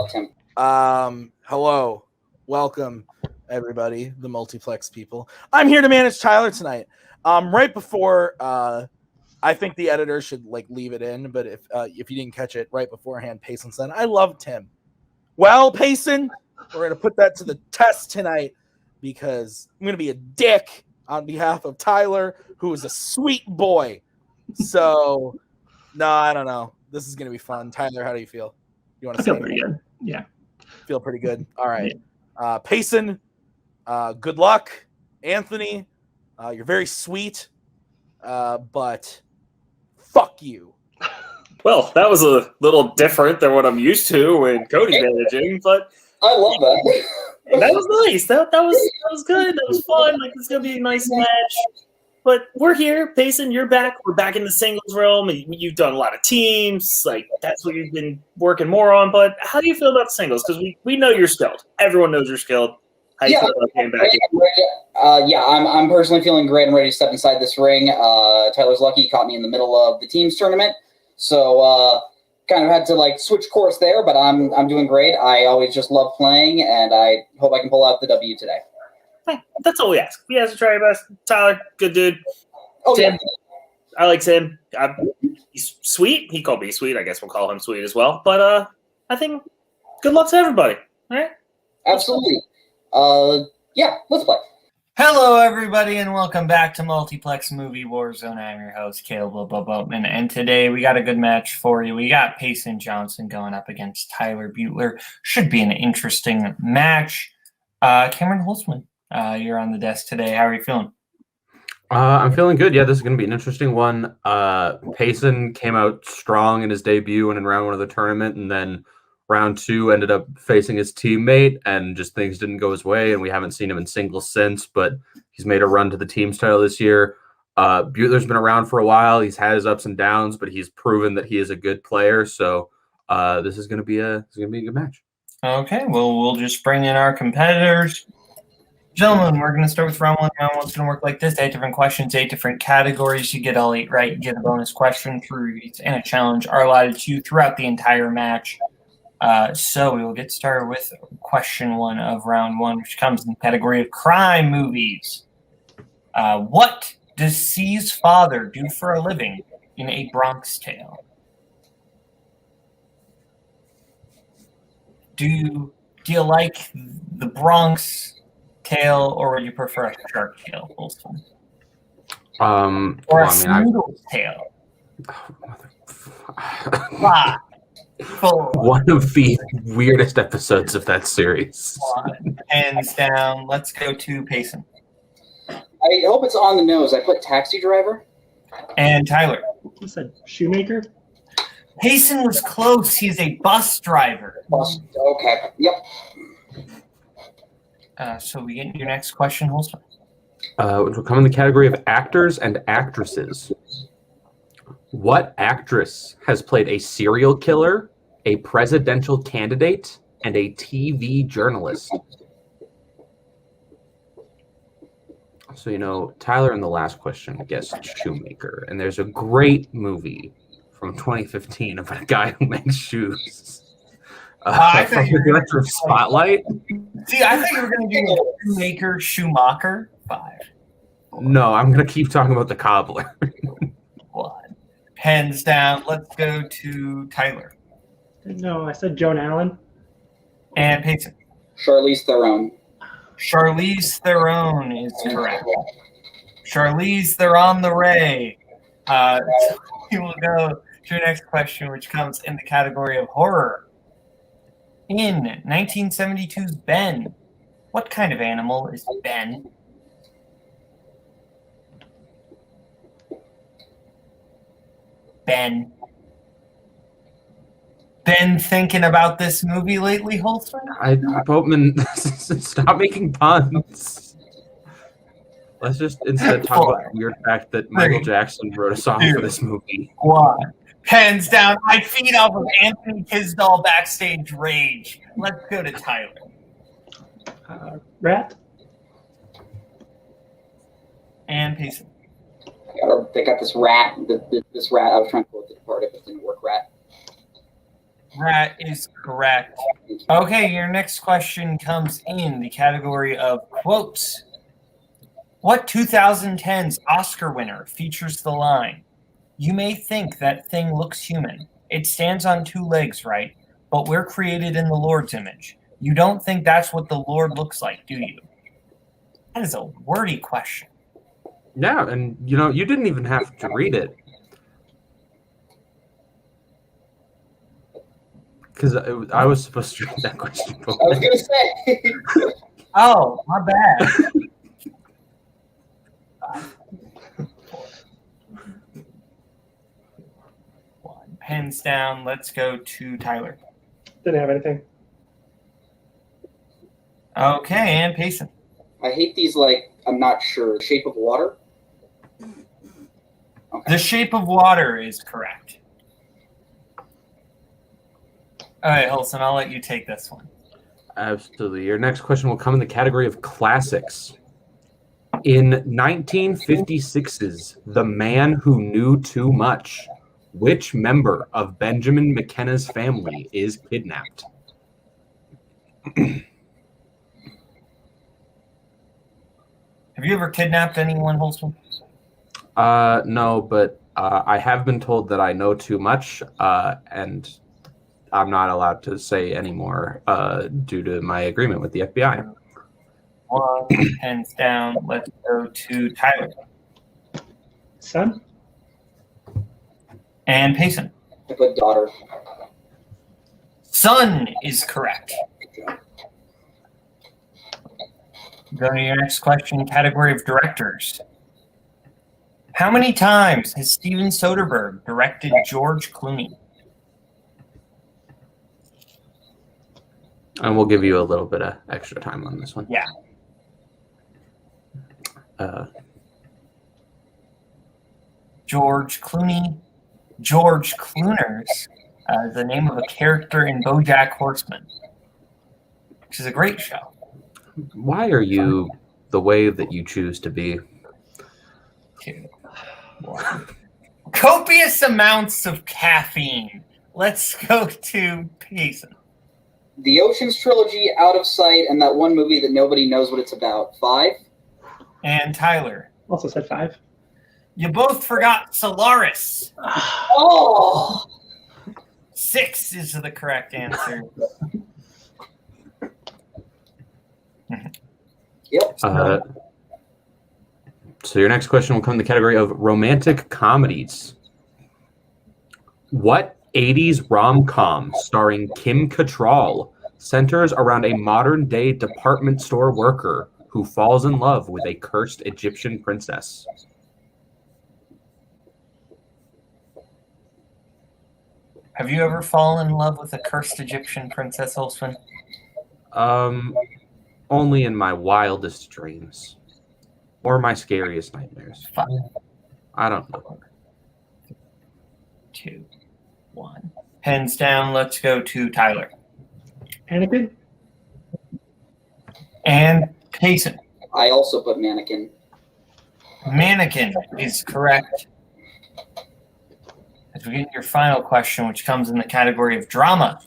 luck, Tim. Hello. Welcome, everybody, the Multiplex people. I'm here to manage Tyler tonight. Right before, I think the editor should leave it in, but if you didn't catch it right beforehand, Payson said, I love Tim. Well, Payson, we're going to put that to the test tonight because I'm going to be a dick on behalf of Tyler, who is a sweet boy. So, no, I don't know. This is going to be fun. Tyler, how do you feel? You want to feel pretty good. Yeah. Feel pretty good. All right. Yeah. Payson, good luck. Anthony, you're very sweet, but fuck you. Well, that was a little different than what I'm used to when Cody's managing, but I love that. That was nice. That was good. That was fun. It's gonna be a nice match. But we're here, Payson. You're back. We're back in the singles realm. You've done a lot of teams. That's what you've been working more on. But how do you feel about the singles? Because we know you're skilled. Everyone knows you're skilled. How you feel about getting back in? I'm personally feeling great. I'm ready to step inside this ring. Tyler's lucky he caught me in the middle of the teams tournament, so kind of had to switch course there. But I'm doing great. I always just love playing, and I hope I can pull out the W today. Hey, that's all we ask. We ask to try your best. Tyler, good dude. Oh, Tim, yeah. I like Tim. He's sweet. He called me sweet. I guess we'll call him sweet as well. But I think good luck to everybody. All right? Absolutely. Let's play. Hello, everybody, and welcome back to Multiplex Movie Warzone. I'm your host, Kaleb Boatman, and today we got a good match for you. We got Payson Johnson going up against Tyler Beutler. Should be an interesting match. Cameron Holtzman, you're on the desk today. How are you feeling? I'm feeling good. Yeah, this is going to be an interesting one. Payson came out strong in his debut and in round one of the tournament, and then round two ended up facing his teammate, and just things didn't go his way, and we haven't seen him in singles since, but he's made a run to the team's title this year. Beutler's been around for a while. He's had his ups and downs, but he's proven that he is a good player, so this is going to be a good match. Okay, well, we'll just bring in our competitors. Gentlemen, we're going to start with round one. Round one's going to work like this. 8 different questions, 8 different categories. You get all 8 right. You get a bonus question through and a challenge are allotted to you throughout the entire match. So we will get started with question 1 of round 1, which comes in the category of crime movies. What does C's father do for a living in A Bronx Tale? Do you like the Bronx Tale, or would you prefer a Shark Tale, Holston? Or a Snoodles Tale? Five. 4. One of the weirdest episodes of that series. Hands down. Let's go to Payson. I hope it's on the nose. I put taxi driver. And Tyler. You said shoemaker? Payson was close. He's a bus driver. Okay. Yep. So we get your next question, Holster. Which will come in the category of actors and actresses. What actress has played a serial killer, a presidential candidate, and a TV journalist? So, Tyler in the last question guessed shoemaker, and there's a great movie from 2015 about a guy who makes shoes. From the director of Spotlight. See, I thought you were going to do shoemaker, Schumacher. 5. No, I'm going to keep talking about the cobbler. 1. Hands down. Let's go to Tyler. No, I said Joan Allen. And Payson. Charlize Theron. Charlize Theron is correct. Charlize Theron the Ray. So we will go to your next question, which comes in the category of horror. In 1972's Ben, what kind of animal is Ben? Ben. Been thinking about this movie lately, Holster? Boatman, stop making puns. Let's just instead talk about the weird fact that Michael Jackson wrote a song for this movie. 1. Hands down, I feed off of Anthony Tisdall backstage rage. Let's go to Tyler. Rat. And Payson. They got this rat. This rat. I was trying to pull it apart if it didn't work. Rat. That is correct. Okay, your next question comes in the category of quotes. What 2010's Oscar winner features the line, "You may think that thing looks human. It stands on two legs, right? But we're created in the Lord's image. You don't think that's what the Lord looks like, do you?" That is a wordy question. Yeah, and you didn't even have to read it. Because I was supposed to read that question. I was going to say. Oh, my bad. Pens down. Let's go to Tyler. Didn't have anything. Okay, and Payson. I hate these, I'm not sure. Shape of Water? Okay. The Shape of Water is correct. All right, Holson, I'll let you take this one. Absolutely. Your next question will come in the category of classics. In 1956's The Man Who Knew Too Much, which member of Benjamin McKenna's family is kidnapped? Have you ever kidnapped anyone, Holson? No, but I have been told that I know too much, and I'm not allowed to say anymore due to my agreement with the FBI. One, pens down. Let's go to Tyler. Son? And Payson. I put daughter. Son is correct. Go to your next question, category of directors. How many times has Steven Soderbergh directed George Clooney? And we'll give you a little bit of extra time on this one. Yeah. George Clooney. George Clooners, the name of a character in BoJack Horseman, which is a great show. Why are you the way that you choose to be? 2, 1. Copious amounts of caffeine. Let's go to Payson. The Ocean's Trilogy, Out of Sight, and that one movie that nobody knows what it's about. 5. And Tyler. Also said 5. You both forgot Solaris. Oh! 6 is the correct answer. Yep. So your next question will come in the category of romantic comedies. What 80s rom-com starring Kim Cattrall centers around a modern-day department store worker who falls in love with a cursed Egyptian princess? Have you ever fallen in love with a cursed Egyptian princess, Holsman? Only in my wildest dreams. Or my scariest nightmares. 5. I don't know. 2, 1. Pens down. Let's go to Tyler. Anakin? And Payson. I also put Mannequin. Mannequin is correct. As we get into your final question, which comes in the category of drama.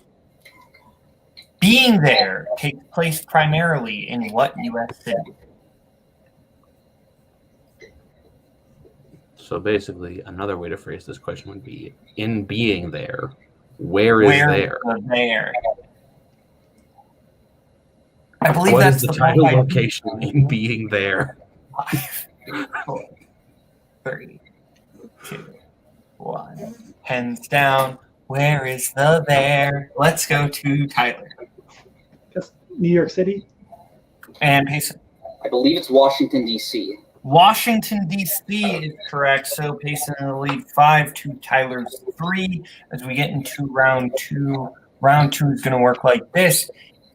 Being There takes place primarily in what U.S. city? So basically, another way to phrase this question would be, in being there, where is there? There. I believe What that's is the the title point. location in being there? 5, 4, 3, 2, 1. Pens down. Where is the there? Let's go to Tyler. Just New York City? And Payson. I believe it's Washington, D.C. Washington, D.C. is correct. So Payson in the lead 5 to Tyler's 3. As we get into round 2. Round 2 is going to work like this.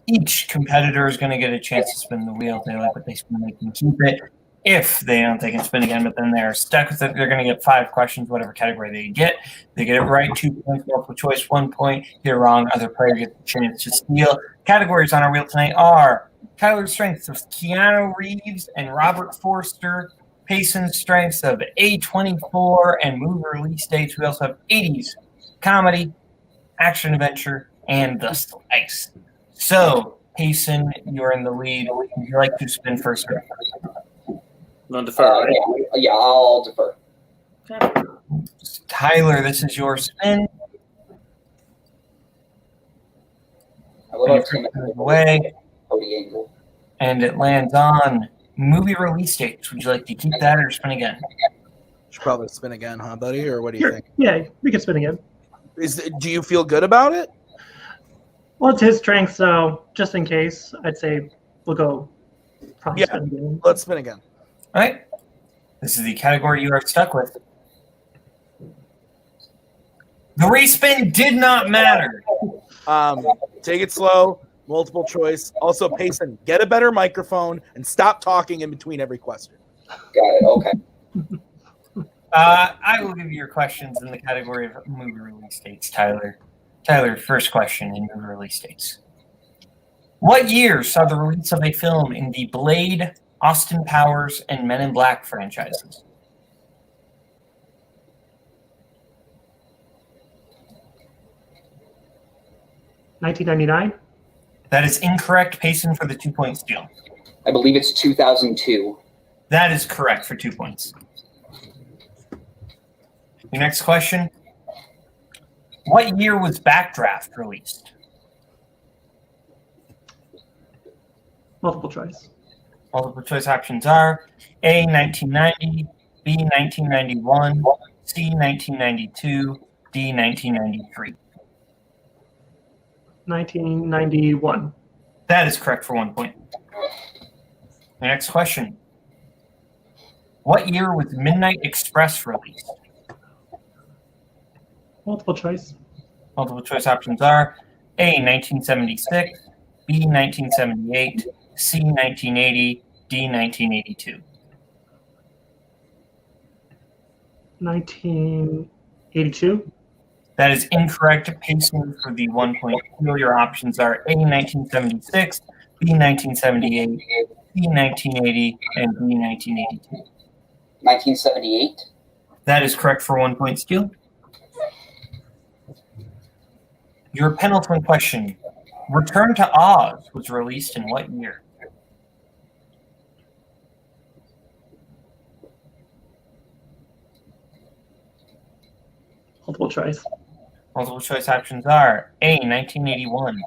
Each competitor is going to get a chance to spin the wheel. If they like what they spin, they can keep it. If they don't, they can spin again, but then they're stuck with it. They're going to get 5 questions, whatever category they get. They get it right, 2 points, multiple choice, 1 point. Get it wrong, other player gets a chance to steal. Categories on our wheel tonight are Tyler's strengths of Keanu Reeves and Robert Forster, Payson's strengths of A24 and movie release dates. We also have 80s comedy, action adventure, and the slice. So, Payson, you're in the lead. Would you like to spin first? Non defer, right? Yeah, I'll defer. Tyler, this is your spin. I love our team Away, Cody Angle. and it lands on movie release dates. Would you like to keep that or spin again? Should probably spin again, huh, buddy? Or what do you think? Yeah, we can spin again. Do you feel good about it? Well, it's his strength, so just in case, I'd say we'll go probably Yeah. spin again. Let's spin again. All right. This is the category you are stuck with. The respin did not matter. Take it slow. Multiple choice. Also, Payson, get a better microphone and stop talking in between every question. Got it. Okay. I will give you your questions in the category of movie release dates, Tyler. Tyler, first question in movie release dates. What year saw the release of a film in the Blade, Austin Powers, and Men in Black franchises? $1999. That is incorrect. Payson for the 2-point steal. I believe it's 2002. That is correct for 2 points. Your next question. What year was Backdraft released? Multiple choice. Multiple choice options are A, 1990, B, 1991, C, 1992, D, 1993. 1991. That is correct for 1 point. The next question. What year was Midnight Express released? Multiple choice. Multiple choice options are A, 1976, B, 1978, C, 1980, D, 1982. 1982. That is incorrect. Payson for the 1 point. Your options are A, 1976, B, 1978, C, 1980, and D, 1982. 1978. That is correct for 1 point steal. Your penultimate question. Return to Oz was released in what year? Multiple choice. Multiple choice options are A, 1981,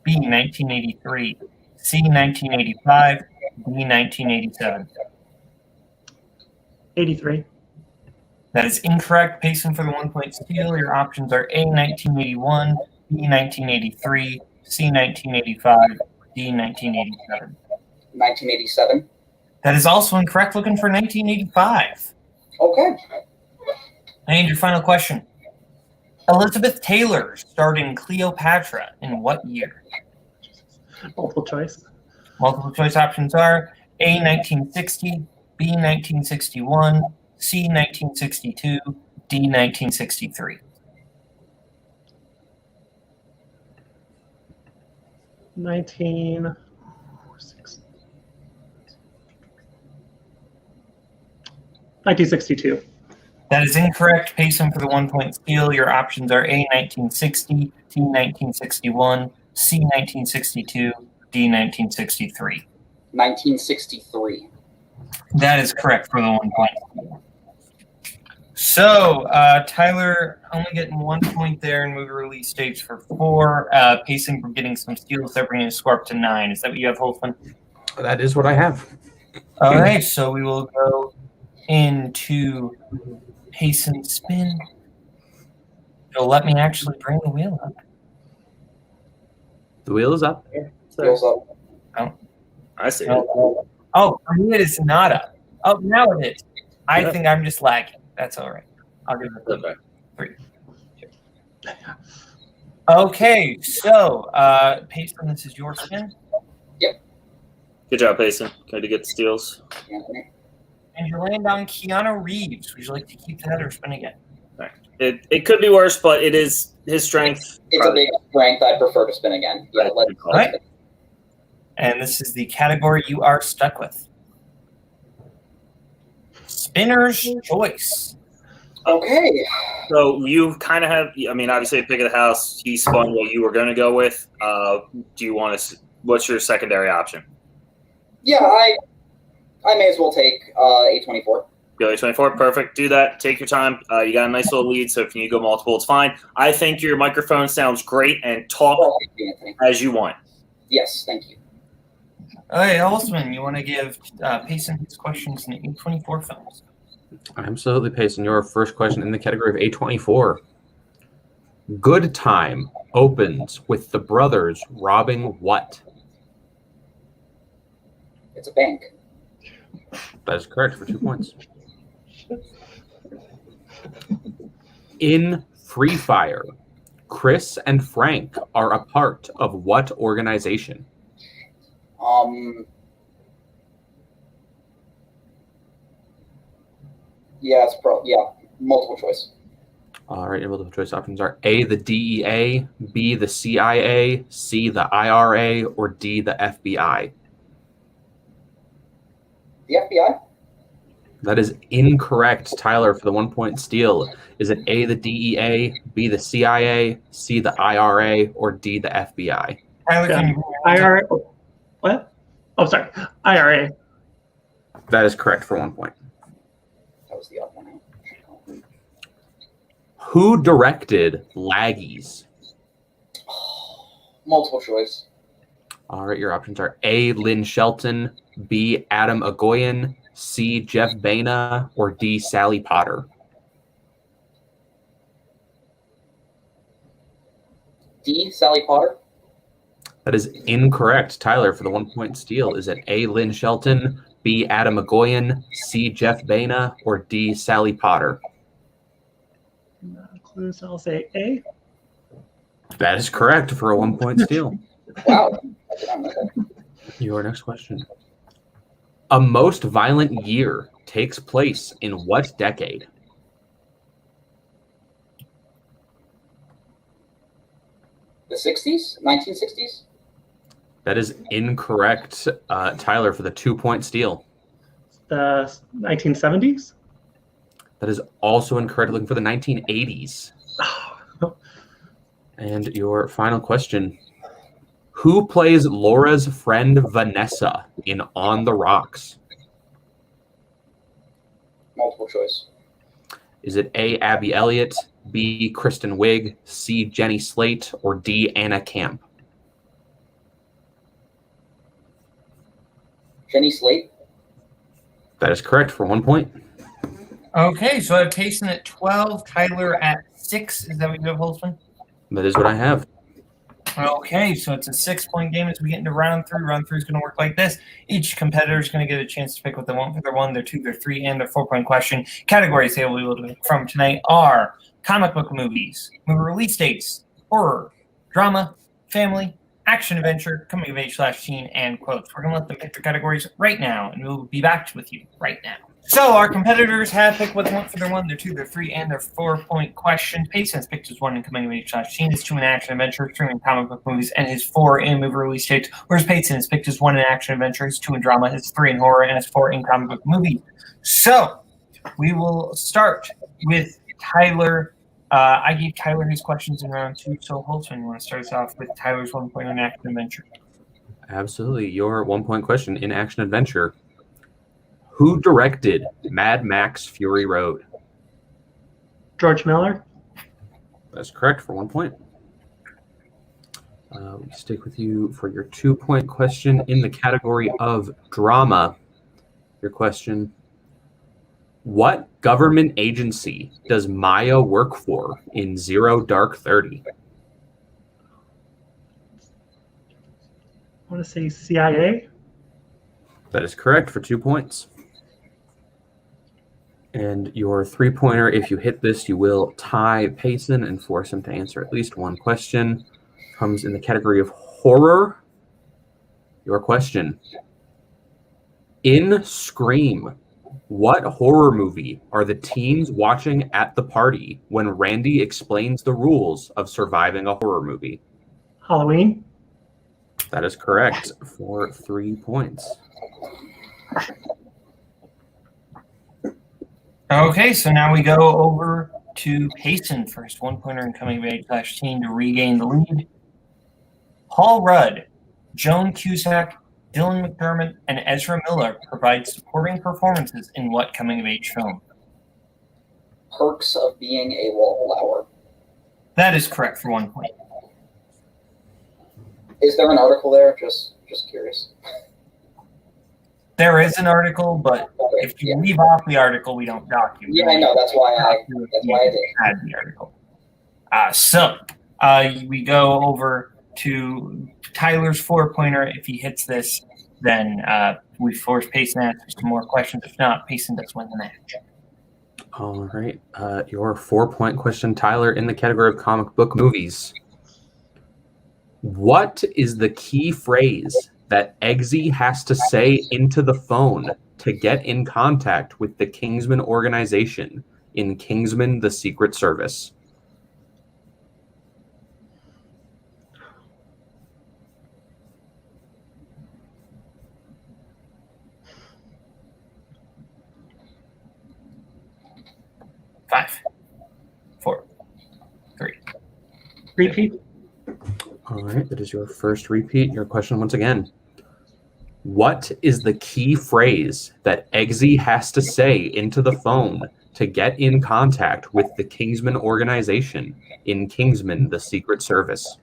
B, 1983, C, 1985, D, 1987. 83. That is incorrect. Payson for the 1 point steal. Your options are A, 1981, B, 1983, C, 1985, D, 1987. 1987. That is also incorrect. Looking for 1985. Okay. And your final question. Elizabeth Taylor starred in Cleopatra in what year? Multiple choice. Multiple choice options are A, 1960, B, 1961, C, 1962, D, 1963. 1962. That is incorrect. Payson for the 1 point steal. Your options are A, 1960, D, 1961, C, 1962, D, 1963. 1963. That is correct for the 1 point steal. So, Tyler only getting 1 point there in movie release dates for 4. Payson for getting some steals. They're bringing the score up to 9. Is that what you have, Holtzman? That is what I have. All right, so we will go into Payson's spin. It'll let me actually bring the wheel up. The wheel is up. Wheels up. I see. Oh, for me it is not up. Oh, now it is. I think I'm just lagging. That's all right. I'll give it a 3. Okay, so Payson, this is your spin. Good job, Payson. Good to get the steals. And you land on Keanu Reeves. Would you like to keep that or spin again? It could be worse, but it is his strength. It's a big strength. I'd prefer to spin again. Yeah, let's Right. And this is the category you are stuck with. Spinner's choice. Okay. So you kind of have, I mean, obviously, pick of the house. He spun what you were going to go with. Do you want to? What's your secondary option? Yeah, I may as well take A24. Go A24, perfect. Do that. Take your time. You got a nice little lead, so if you need to go multiple, it's fine. I think your microphone sounds great, and talk as you want. Yes, thank you. Okay, Holtzman, you want to give Payson his questions in the A24 films? Absolutely, Payson. Your first question in the category of A24. Good Time opens with the brothers robbing what? It's a bank. That is correct for 2 points. In Free Fire, Chris and Frank are a part of what organization? Yeah, multiple choice. All right, your multiple choice options are A, the DEA, B, the CIA, C, the IRA, or D, the FBI. The FBI? That is incorrect, Tyler, for the 1 point steal. Is it A, the DEA, B, the CIA, C, the IRA, or D, the FBI? Tyler, can you IRA. What? Oh, sorry. IRA. That is correct for 1 point. That was the other one. Who directed Laggies? Multiple choice. All right, your options are A, Lynn Shelton, B, Adam Agoyan, C, Jeff Baina, or D, Sally Potter. D, Sally Potter. That is incorrect, Tyler, for the 1 point steal. Is it A, Lynn Shelton, B, Adam Agoyan, C, Jeff Baina, or D, Sally Potter? Clues, I'll say A. That is correct for a 1 point steal. Wow. Your next question. A Most Violent Year takes place in what decade? The 60s? 1960s? That is incorrect, Tyler, for the 2 point steal. The 1970s? That is also incorrect, looking for the 1980s. And your final question. Who plays Laura's friend Vanessa in On the Rocks? Multiple choice. Is it A, Abby Elliott, B, Kristen Wiig, C, Jenny Slate, or D, Anna Camp? Jenny Slate. That is correct for 1 point. Okay, so I have Payson at 12, Tyler at 6. Is that what you have, Holtzman? That is what I have. Okay, so it's a 6 point game as we get into round 3. Round 3 is going to work like this. Each competitor is going to get a chance to pick what they want for their 1, their 2, their 3, and their 4 point question. Categories they will be able to pick from tonight are comic book movies, movie release dates, horror, drama, family, action adventure, coming of age/teen, and quotes. We're going to let them pick their categories right now, and we'll be back with you right now. So our competitors have picked what they want for their 1, their 2, their 3, and their 4 point question. Payson's picked his 1 in coming of age/teen, his 2 in action adventure, 3 in comic book movies, and his 4 in movie release dates. Whereas Payson has picked his 1 in action adventure, his 2 in drama, his 3 in horror, and his 4 in comic book movies. So we will start with Tyler. I gave Tyler his questions in round 2. So Holtzman, you want to start us off with Tyler's 1 point in action adventure? Absolutely. Your 1 point question in action adventure. Who directed Mad Max Fury Road? George Miller. That's correct for 1 point. We stick with you for your 2 point question in the category of drama. Your question. What government agency does Maya work for in Zero Dark 30? I want to say CIA. That is correct for 2 points. And your 3-pointer, if you hit this, you will tie Payson and force him to answer at least 1 question. Comes in the category of horror. Your question. In Scream, what horror movie are the teens watching at the party when Randy explains the rules of surviving a horror movie? Halloween. That is correct for 3 points. Okay, so now we go over to Payson for his 1-pointer in coming of age /teen to regain the lead. Paul Rudd, Joan Cusack, Dylan McDermott, and Ezra Miller provide supporting performances in what coming of age film? Perks of Being a Wallflower. That is correct for 1 point. Is there an article there? Just curious. There is an article, but if you leave off the article, we don't document. Yeah, I know. That's why I did. Add the article. So we go over to Tyler's 4-pointer. If he hits this, then we force Payson to answer some more questions. If not, Payson does win the match. All right. Your 4-point question, Tyler, in the category of comic book movies. What is the key phrase that Eggsy has to say into the phone to get in contact with the Kingsman organization in Kingsman: The Secret Service? Five, 4, 3. Repeat. All right, that is your first repeat. Your question once again. What is the key phrase that Eggsy has to say into the phone to get in contact with the Kingsman organization in Kingsman: The Secret Service?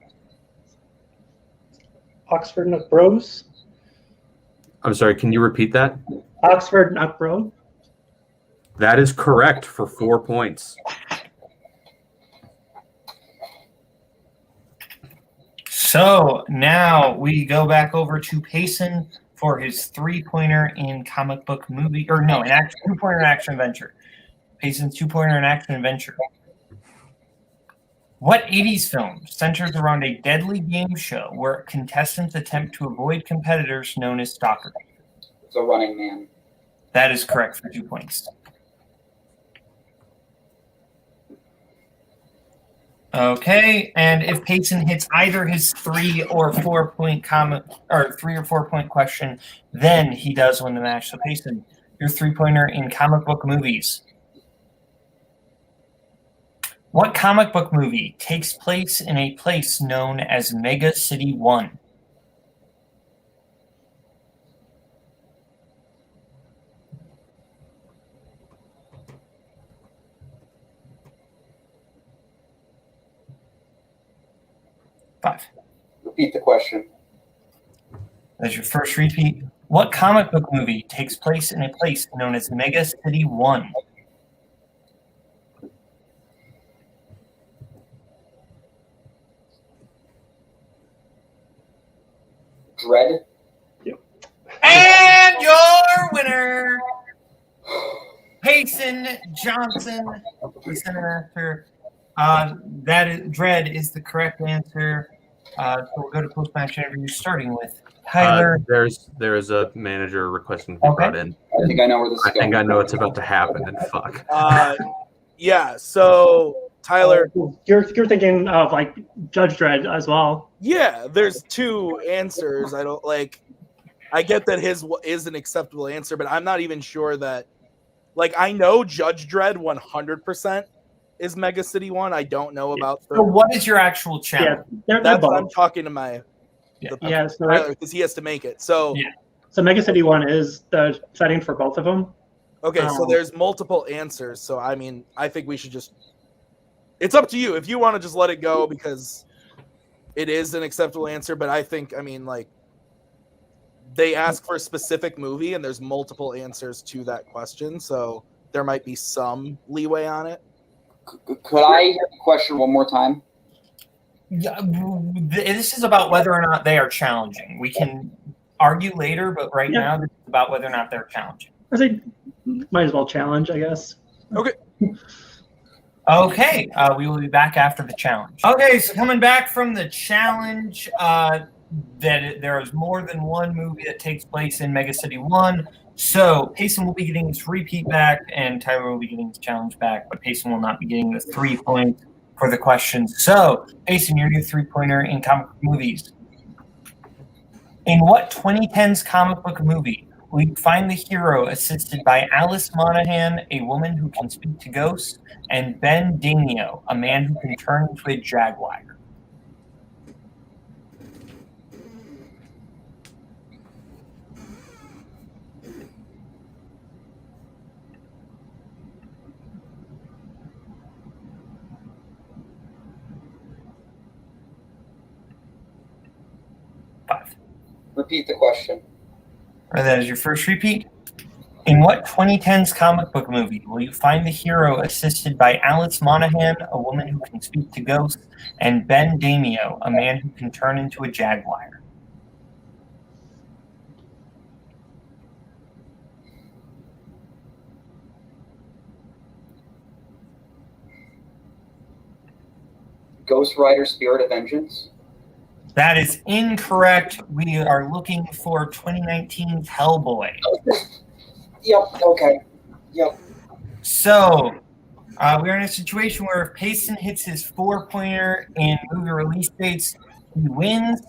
Oxford Nook Bros. I'm sorry, can you repeat that? Oxford Nook Bro. That is correct for 4 points. So now we go back over to Payson for his 3-pointer in comic book movie, or no, an 2-pointer in action adventure. Payson's 2-pointer in action adventure. What 80s film centers around a deadly game show where contestants attempt to avoid competitors known as stalkers? The Running Man. That is correct for 2 points. Okay, and if Payson hits either his 3 or 4 point comment or 3 or 4 point question, then he does win the match. So Payson, your 3-pointer in comic book movies. What comic book movie takes place in a place known as Mega City 1? Repeat the question. That's your first repeat. What comic book movie takes place in a place known as Mega City 1? Dread. Yep. And your winner, Payson Johnson. Listen after. That is Dread is the correct answer. So we'll go to post-match interview, starting with Tyler. There's a manager requesting to be brought in. I think I know where this is I going. think I know it's about to happen, and fuck. Yeah, so Tyler, You're thinking of like Judge Dredd as well. yeah, there's 2 answers. I get that his is an acceptable answer, but I'm not even sure that, I know Judge Dredd 100% is Mega City 1. I don't know about So what is your actual challenge? Yeah, they're that's what I'm both. talking to my So because he has to make it. So So Mega City 1 is the setting for both of them. okay, so there's multiple answers. So I mean, I think we should just. It's up to you if you want to just let it go because it is an acceptable answer. But I think they ask for a specific movie and there's multiple answers to that question, so there might be some leeway on it. Could I hear the question one more time? Yeah, this is about whether or not they are challenging. We can argue later, but right now this is about whether or not they're challenging. I think might as well challenge, I guess. Okay. Okay, we will be back after the challenge. Okay, so coming back from the challenge, there is more than one movie that takes place in Mega City 1. So Payson will be getting his repeat back, and Tyler will be getting his challenge back, but Payson will not be getting the 3 points for the question. So, Payson, you're your 3-pointer in comic book movies. In what 2010s comic book movie will you find the hero assisted by Alice Monaghan, a woman who can speak to ghosts, and Ben Damio, a man who can turn into a jaguar? Repeat the question. Or that is your first repeat. In what 2010s comic book movie will you find the hero assisted by Alice Monaghan, a woman who can speak to ghosts, and Ben Damio, a man who can turn into a jaguar? Ghost Rider Spirit of Vengeance? That is incorrect. We are looking for 2019's Hellboy. Yep, okay. Yep. So, we're in a situation where if Payson hits his 4-pointer in movie release dates, he wins.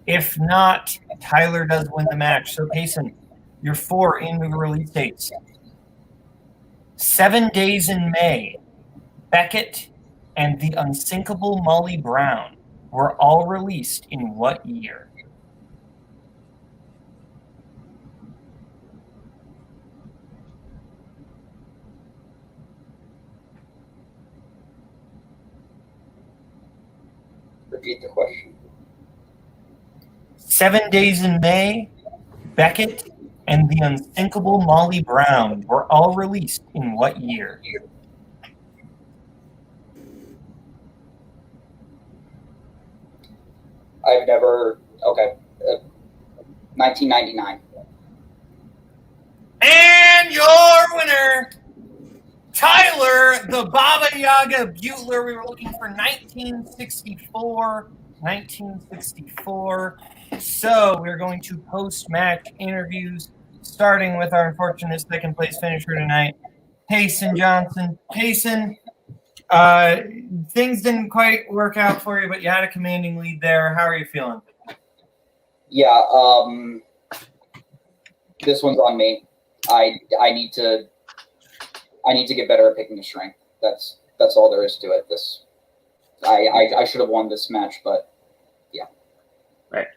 If not, Tyler does win the match. So, Payson, your 4 in movie release dates. 7 Days in May, Beckett, and The Unsinkable Molly Brown were all released in what year? Repeat the question. 7 Days in May, Beckett, and The Unsinkable Molly Brown were all released in what year? I've never. Okay. 1999. And your winner, Tyler, the Baba Yaga Beutler. We were looking for 1964. 1964. So we're going to post-match interviews, starting with our unfortunate second place finisher tonight, Payson Johnson. Payson, things didn't quite work out for you, but you had a commanding lead there. How are you feeling? Yeah, this one's on me. I need to get better at picking a strength. That's all there is to it. I should have won this match, but yeah. Right.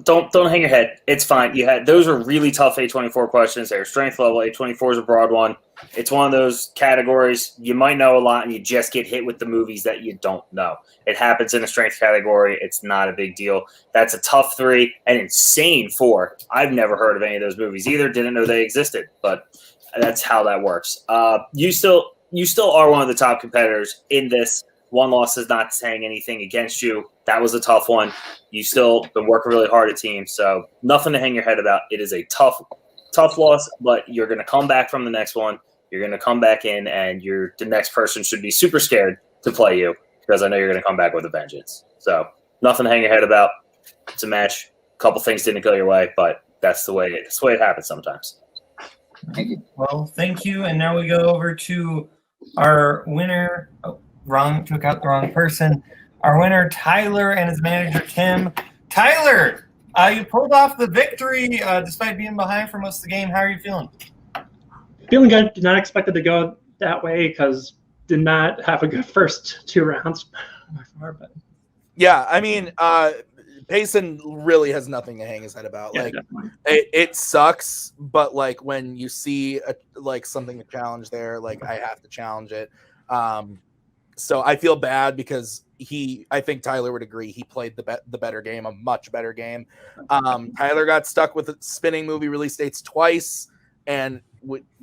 Don't hang your head. It's fine. Those are really tough A24 questions. They're strength level. A24 is a broad one. It's one of those categories you might know a lot and you just get hit with the movies that you don't know. It happens in a strength category. It's not a big deal. That's a tough 3, an insane 4. I've never heard of any of those movies either. Didn't know they existed, but that's how that works. You still are one of the top competitors in this. One loss is not saying anything against you. That was a tough one. You still been working really hard at teams, so nothing to hang your head about. It is a tough loss, but you're going to come back from the next one. You're going to come back in, and the next person should be super scared to play you because I know you're going to come back with a vengeance. So nothing to hang your head about. It's a match. A couple things didn't go your way, but that's the way it happens sometimes. Thank you. Well, thank you. And now we go over to our winner. Took out the wrong person. Our winner, Tyler, and his manager, Tim. Tyler, you pulled off the victory despite being behind for most of the game. How are you feeling? Feeling good. Did not expect it to go that way because did not have a good first 2 rounds by far. But yeah, I mean, Payson really has nothing to hang his head about. Yeah, like, definitely. it sucks, but like when you see something to challenge there, like I have to challenge it. So I feel bad because I think Tyler would agree, he played the better game, a much better game. Tyler got stuck with spinning movie release dates twice, and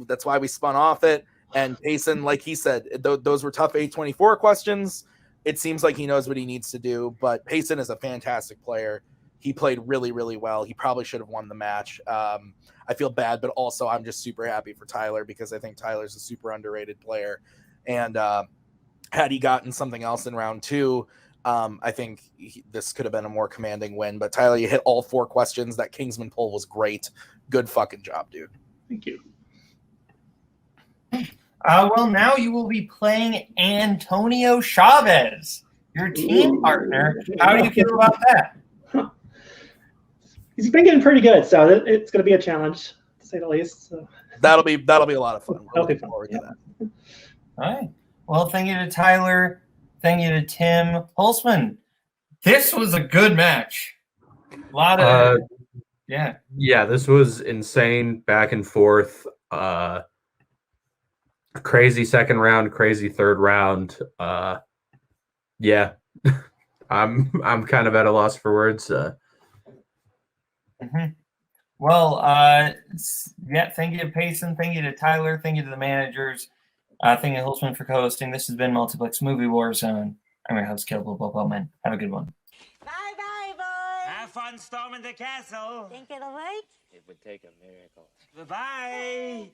that's why we spun off it. And Payson, like he said, those were tough A24 questions. It seems like he knows what he needs to do, but Payson is a fantastic player. He played really, really well. He probably should have won the match. I feel bad, but also I'm just super happy for Tyler because I think Tyler's a super underrated player. And had he gotten something else in round 2, I think this could have been a more commanding win. But Tyler, you hit all 4 questions. That Kingsman pull was great. Good fucking job, dude. Thank you. Well, now you will be playing Antonio Chavez, your team partner. How do you feel about that? he's been getting pretty good, so it's going to be a challenge to say the least. So. That'll be a lot of fun. We're That'll be looking fun, forward yeah. to that. All right. Well, thank you to Tyler. Thank you to Tim Holzman. This was a good match. A lot of yeah. Yeah, this was insane, back and forth. Crazy second round, crazy third round. Yeah. I'm kind of at a loss for words. Well, yeah, thank you to Payson, thank you to Tyler, thank you to the managers, thank you to Holtzman for co-hosting. This has been Multiplex Movie Warzone. I'm your host, Kaleb Koho, Boatman. Have a good one. Bye-bye, boys. Have fun storming the castle. Think it'll work? It would take a miracle. Bye-bye.